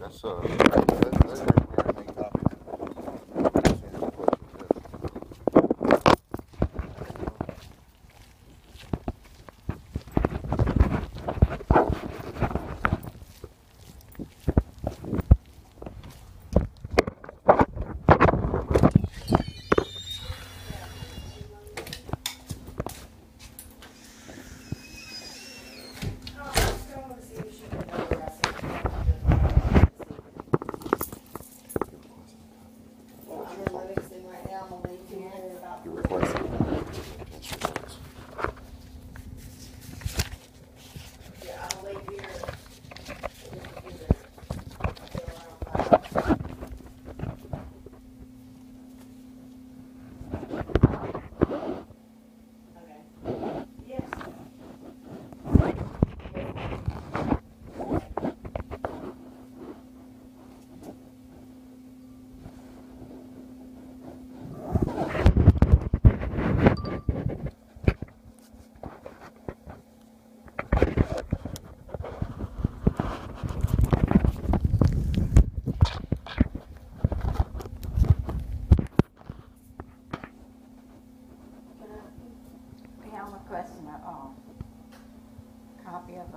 That's your main copy. You're requesting. Requesting a copy of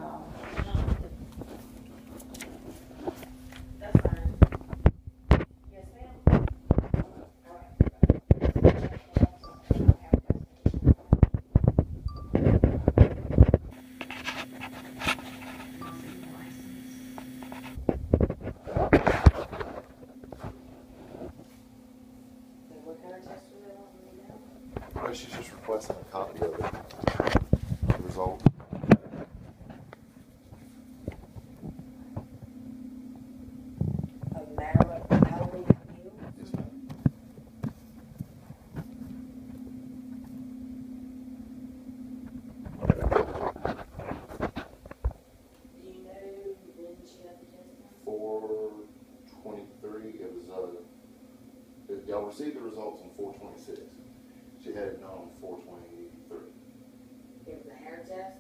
That's fine. Yes, ma'am. What kind of test do they want me to do? Well, she's just requesting a copy of it. The result. A matter review? Yes, ma'am. Do you know when she got the test done? 4/23. It was y'all received the results on 4/26. She had it done on 4/23. It was a hair test?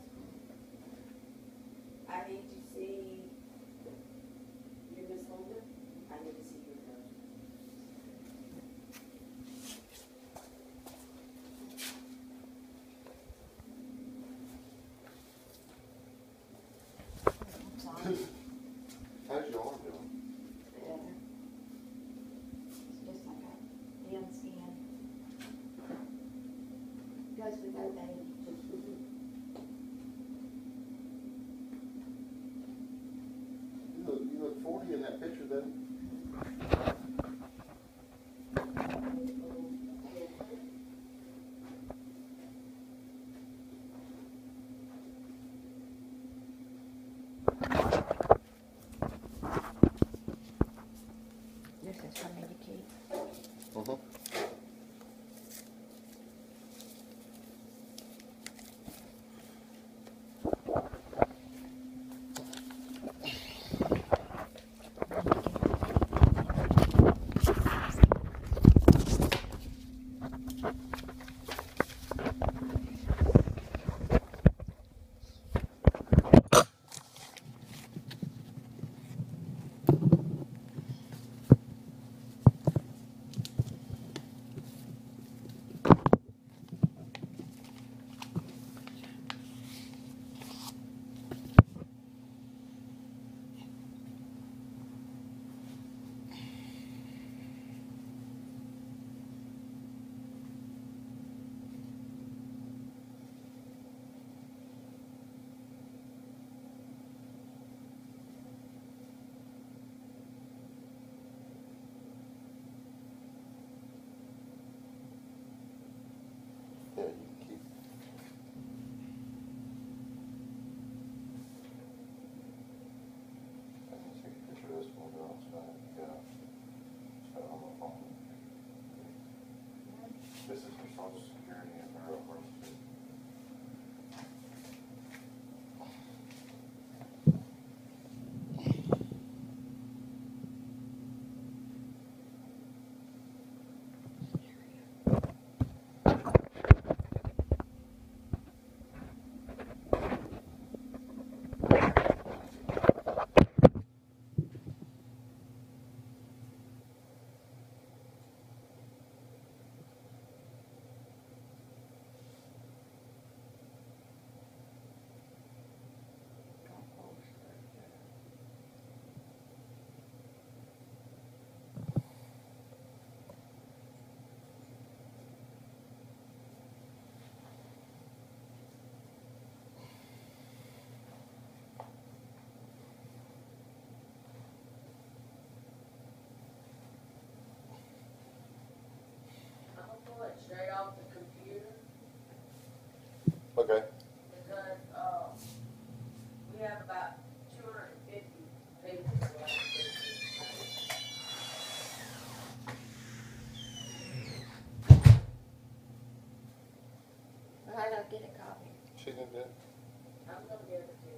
I need to see you, Miss Linda. I need to see your nose. How's your arm doing? it's just like a thin skin. Goes with old age. You look 40 in that picture, though. This is for me to keep. Yeah, you can keep. I can take a picture of this one, girl. Yeah. So on my phone. This is for Social Security and her birth certificate. didn't do it? I'm gonna give it to you.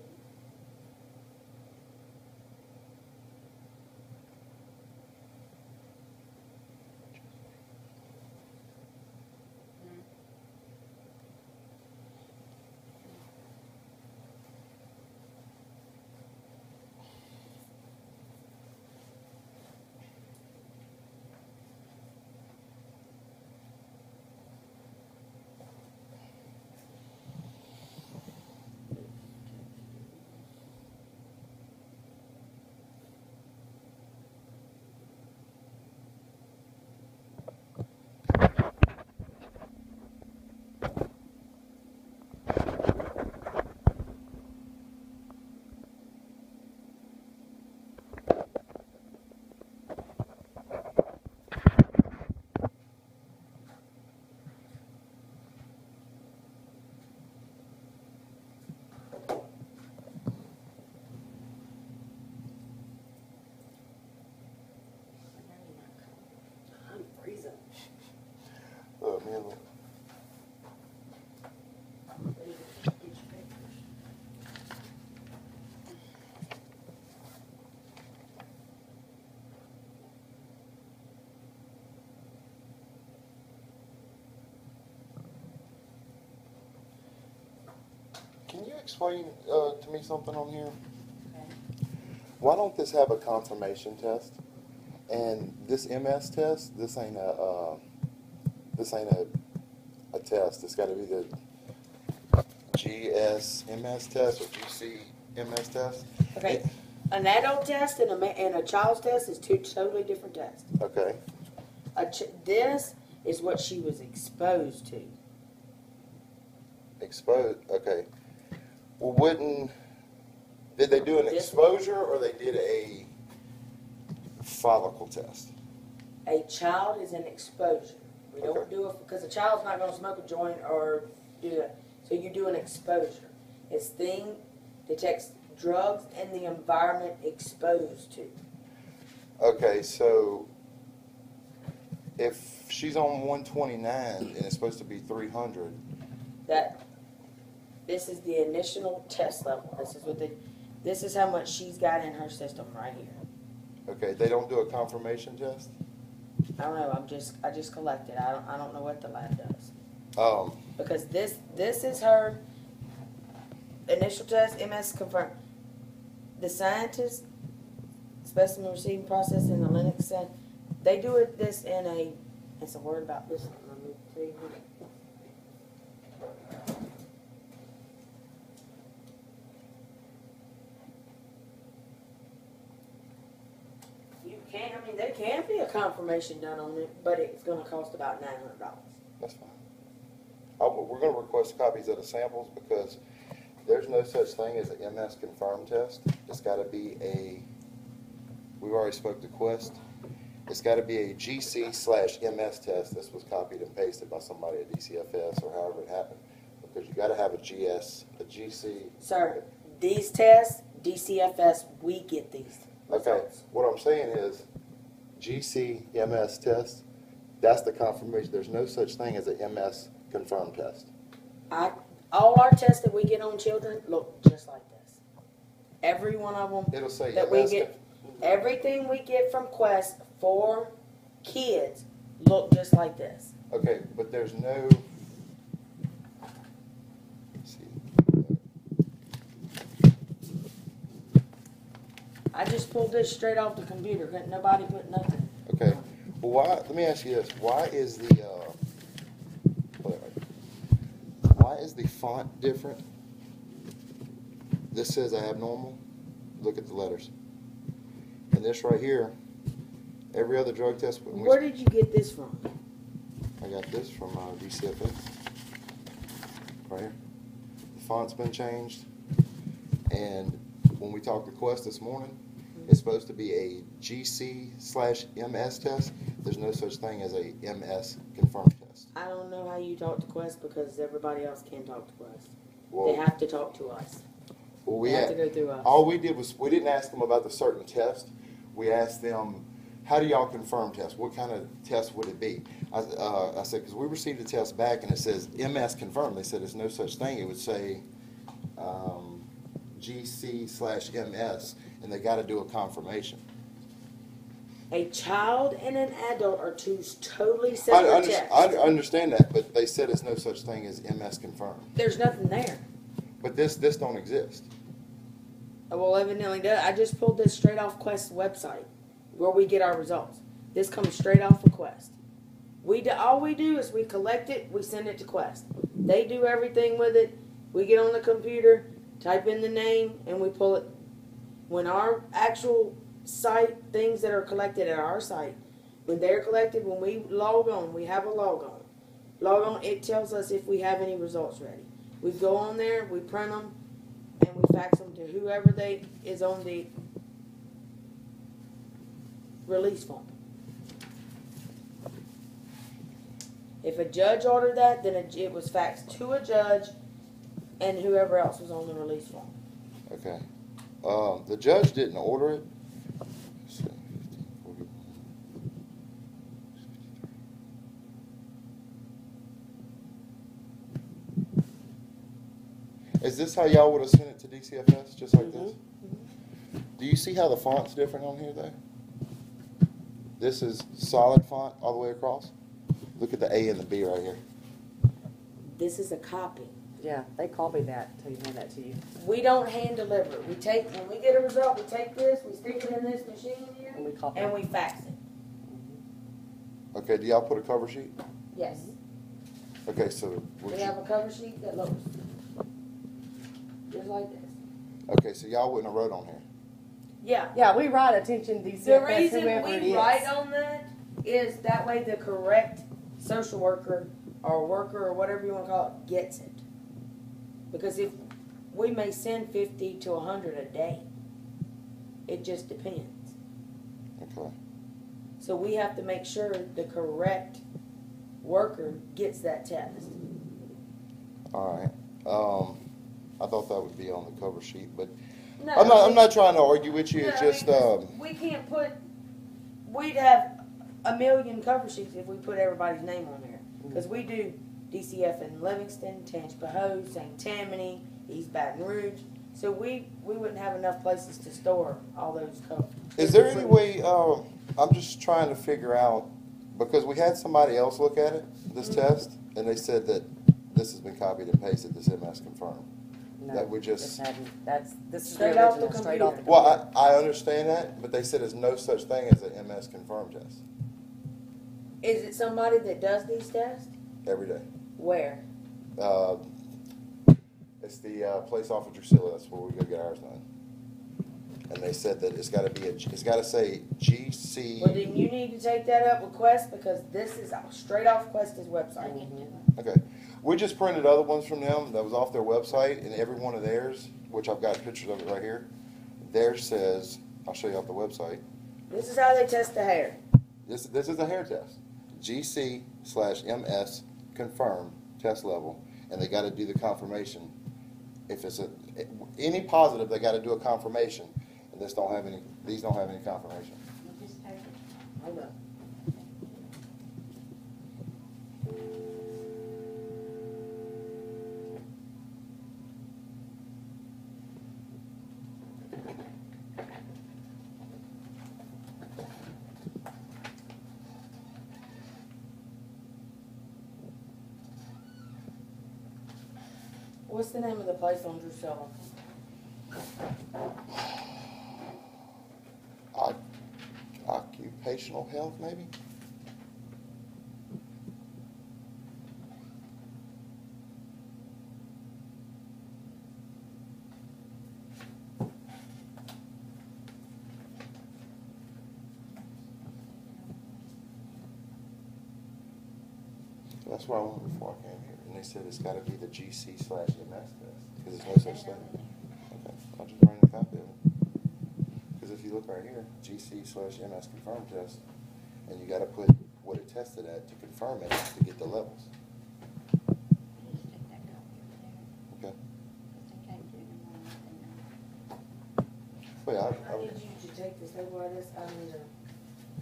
I'm freezing. Man, Get your papers. can you explain to me something on here? Okay. Why don't this have a confirmation test? And this MS test, this ain't a test. It's got to be the GSMS test or GCMS test. Okay, an adult test and a child's test is two totally different tests. Okay. This is what she was exposed to. Exposed. Okay. Well, did they do an exposure or they did a follicle test? A child is an exposure. We don't Okay. do it because a child's not going to smoke a joint or do that. So you do an exposure. This thing detects drugs and the environment exposed to. Okay, so if she's on 129 and it's supposed to be 300, This is the initial test level. This is how much she's got in her system right here. okay, they don't do a confirmation test? I don't know. I just collected. I don't know what the lab does Um, because this is her initial test. MS confirmed. The scientists, specimen receiving process in the Linux set, they do this in a. It's a word about this. Let me tell you. There can be a confirmation done on it, but it's going to cost about $900. that's fine. We're going to request copies of the samples because there's no such thing as an MS confirmed test. It's got to be we've already spoke to Quest. It's got to be a GC/MS test. This was copied and pasted by somebody at DCFS or however it happened because you got to have a GC. Sir, these tests, DCFS, we get these. Okay, results. what I'm saying is GCMS test, that's the confirmation. There's no such thing as a MS confirmed test. All our tests that we get on children look just like this. Every one of them It'll say that we MS. get, everything we get from Quest for kids look just like this. Okay, but there's no. Let's see. I just pulled this straight off the computer. Nobody put nothing. Okay. Well, why? Let me ask you this: why is the font different? This says abnormal. Look at the letters. And this right here, every other drug test. Where did you get this from? I got this from DCFS. Right here. The font's been changed, and when we talked to Quest this morning, it's supposed to be a GC/MS test. There's no such thing as a MS confirmed test. I don't know how you talk to Quest because everybody else can talk to Quest. Well, They have to talk to us. well, They have to go through us. all we did was we didn't ask them about the certain test. We asked them how do y'all confirm test? What kind of test would it be? I said, because we received a test back and it says MS confirmed. They said there's no such thing. It would say GC/MS, and they got to do a confirmation. A child and an adult are two totally separate tests. I understand that, but they said there's no such thing as MS confirmed. There's nothing there. But this don't exist. Well, evidently does. I just pulled this straight off Quest's website, where we get our results. This comes straight off of Quest. All we do is we collect it, we send it to Quest. They do everything with it. We get on the computer, type in the name, and we pull it. When our actual site, things that are collected at our site, when they're collected, when we log on, we have a log on, it tells us if we have any results ready. We go on there, we print them, and we fax them to whoever is on the release form. If a judge ordered that, then it was faxed to a judge and whoever else was on the release form. Okay. The judge didn't order it. Is this how y'all would have sent it to DCFS, just like this? Do you see how the font's different on here, though? This is solid font all the way across. Look at the A and the B right here. This is a copy. Yeah, they copy that to hand that to you. We don't hand deliver it. When we get a result, we take this, we stick it in this machine here, And we copy and it. we fax it. Okay, do y'all put a cover sheet? Yes. Okay, so We have a cover sheet that looks just like this. okay, so y'all wouldn't have wrote on here. Yeah. Yeah, we write attention DCFS, The reason whoever it we is. write on that is that way the correct social worker or worker or whatever you want to call it gets it. Because if we may send 50 to 100 a day, it just depends. Okay. So we have to make sure the correct worker gets that test. All right. I thought that would be on the cover sheet, but No, I'm not trying to argue with you. no, It's just because we can't put. We'd have a million cover sheets if we put everybody's name on there. Because we do DCF in Livingston, Tangipahoa, St. Tammany, East Baton Rouge. So we wouldn't have enough places to store all those covers. is there any way? I'm just trying to figure out because we had somebody else look at it, this test, and they said that this has been copied and pasted. This MS confirmed. No, that we just- this is Straight the off the original, straight off the computer. Well, I understand that, but they said there's no such thing as an MS confirmed test Is it somebody that does these tests? every day. Where? It's the place off of Drusilla. That's where we go get ours done. And they said that it's got to be it's got to say GC. Well, then you need to take that up with Quest because this is straight off Quest's website. Okay. We just printed other ones from them that was off their website, and every one of theirs, which I've got pictures of it right here, theirs says, I'll show you off the website. This is how they test the hair. This is a hair test. GC/MS confirmed test level, and they got to do the confirmation. If it's any positive, they got to do a confirmation, and these don't have any confirmation. Just take it. Hold up. What's the name of the place on Drusilla? Occupational health, maybe? That's where I went before I came here, and they said it's got to be the GC/MS test because there's no such thing. Okay, I'll just bring a copy of it. Because if you look right here, GC/MS confirm test, and you got to put what it tested at to confirm it to get the levels. Just take that copy over there. Okay. Because they can't do no more than Well, I need you to take this over this. I need a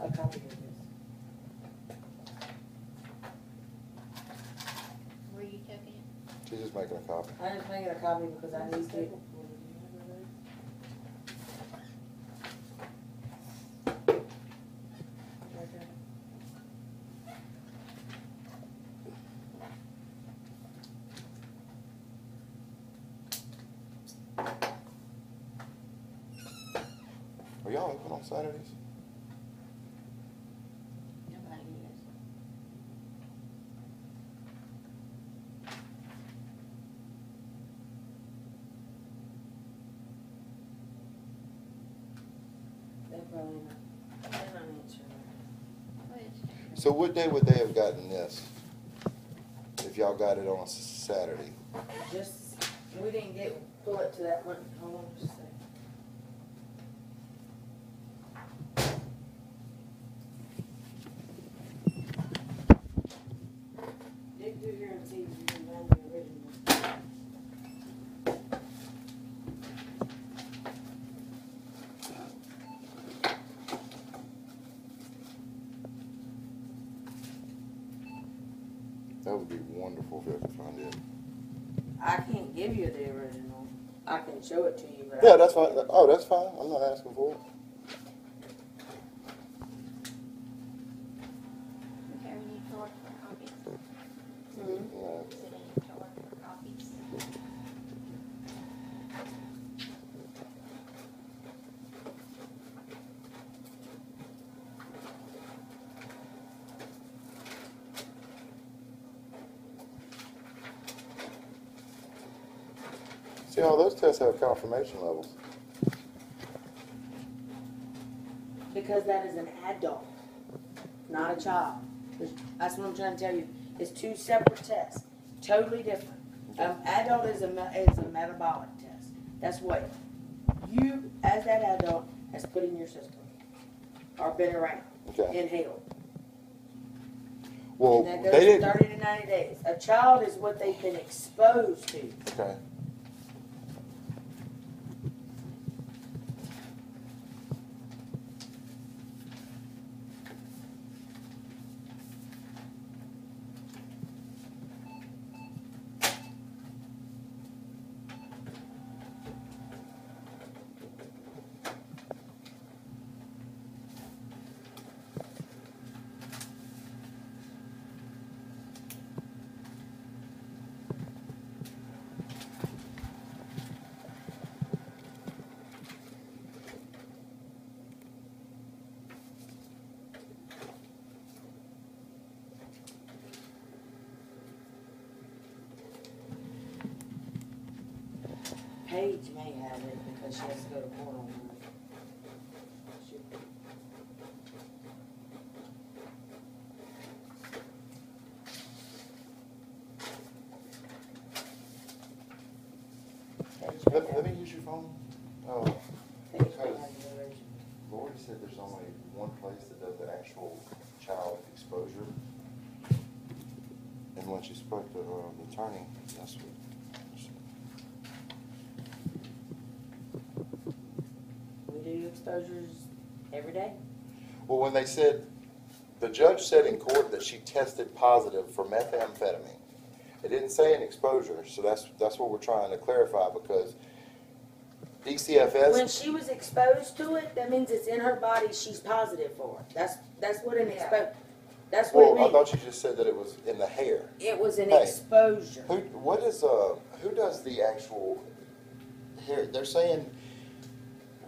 A copy of this. Were you taking it? She's just making a copy. I'm just making a copy because I need to. Are y'all open on Saturdays? Nobody is. They're probably not. They're not answering. Well, it's- So what day would they have gotten this? If y'all got it on a Saturday? Just, we didn't pull it to that one. Hold on just a second. Dig through here and see if you can find the original. That would be wonderful if I could find it. I can't give you the original. I can show it to you, but Yeah, that's fine. Oh, that's fine. I'm not asking for it. Okay, we need to order for copies. Mhm. No. Is it in to order for copies? See, all those tests have confirmation levels. because that is an adult, not a child. That's what I'm trying to tell you. It's two separate tests, totally different. Adult is a metabolic test. That's what you, as that adult, has put in your system or been around, Okay. inhaled. Well, And that goes they from didn't. 30 to 90 days. A child is what they've been exposed to. Okay. Paige may have it because she has to go to court on it. Let me use your phone. Oh, Paige may have the original. Lori said there's only one place that does the actual child exposure. And when she spoke to the attorney, that's what. We do exposures every day. Well, when they said, the judge said in court that she tested positive for methamphetamine. It didn't say an exposure, so that's what we're trying to clarify, because When DCFS, she was exposed to it, that means it's in her body. She's positive for it. That's what an That's what well, it I means. thought you just said that it was in the hair. It was an Hey. exposure. Who does the actual hair? They're saying,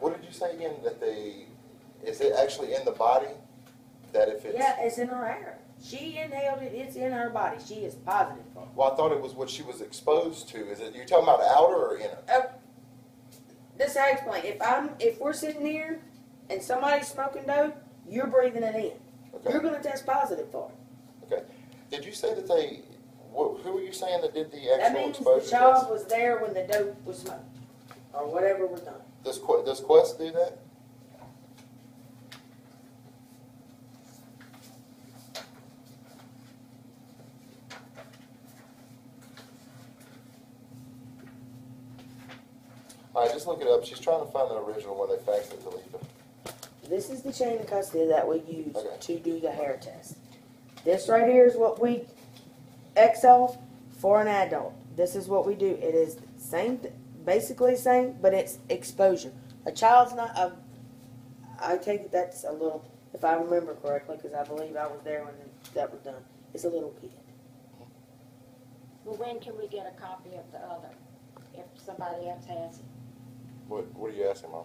what did you say again, is it actually in the body? That if it's. Yeah, it's in her hair. She inhaled it. It's in her body. She is positive for it. Well, I thought it was what she was exposed to. Is it, you're talking about outer or inner? This is how I explain. If we're sitting here and somebody's smoking dope, you're breathing it in. Okay. You're going to test positive for it. Okay. Did you say that who were you saying that did the That actual means exposure the child test? was there when the dope was smoked, or whatever was done. Does Quest do that? All right, just look it up. She's trying to find the original where they faxed it to Lisa. This is the chain of custody that we use Okay. to do the hair test. This right here is what we X off for an adult. This is what we do. It is same, basically same, but it's exposure. A child's not. I take it that's a little, if I remember correctly, because I believe I was there when that was done. It's a little kid. Well, when can we get a copy of the other, if somebody else has it? What are you asking, Mom?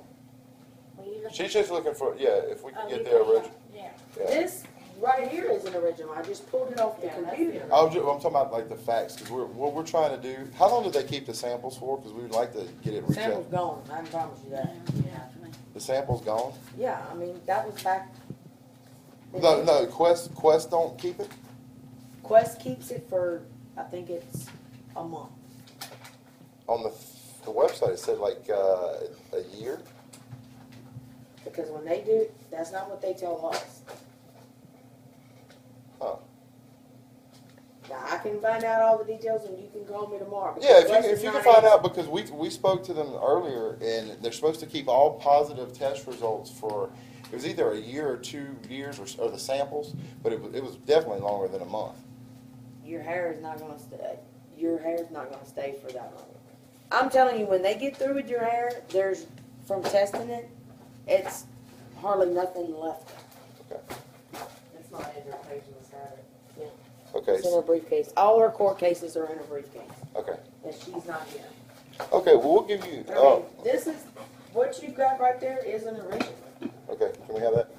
Well, you look- She's just looking for, yeah, if we Oh, can you get the got it. original. Yeah. Yeah. This right here is an original. I just pulled it off the Yeah, that's the computer. original. I'm talking about like the facts, because what we're trying to do, how long did they keep the samples for? Because we would like to get it Sample's rechecked. gone. I can promise you that. Yeah. The sample's gone? Yeah, I mean that was back. No, Quest don't keep it? Quest keeps it for I think it's a month. On the website, it said like a year? Because when they do, that's not what they tell us. Huh. Now I can find out all the details, and you can call me tomorrow. Yeah, because Wes if is you can not find answering. out, because we spoke to them earlier, and they're supposed to keep all positive test results for, it was either a year or 2 years, or the samples, but it was definitely longer than a month. Your hair is not going to stay. Your hair is not going to stay for that long. I'm telling you, when they get through with your hair, there's from testing it, it's hardly nothing left. Okay. It's not in your page list, have it? Okay, It's in her briefcase. All her court cases are in her briefcase, okay. and she's not here. Okay, well, we'll give you, I mean, this is what you've got right there is an original. okay, can we have that?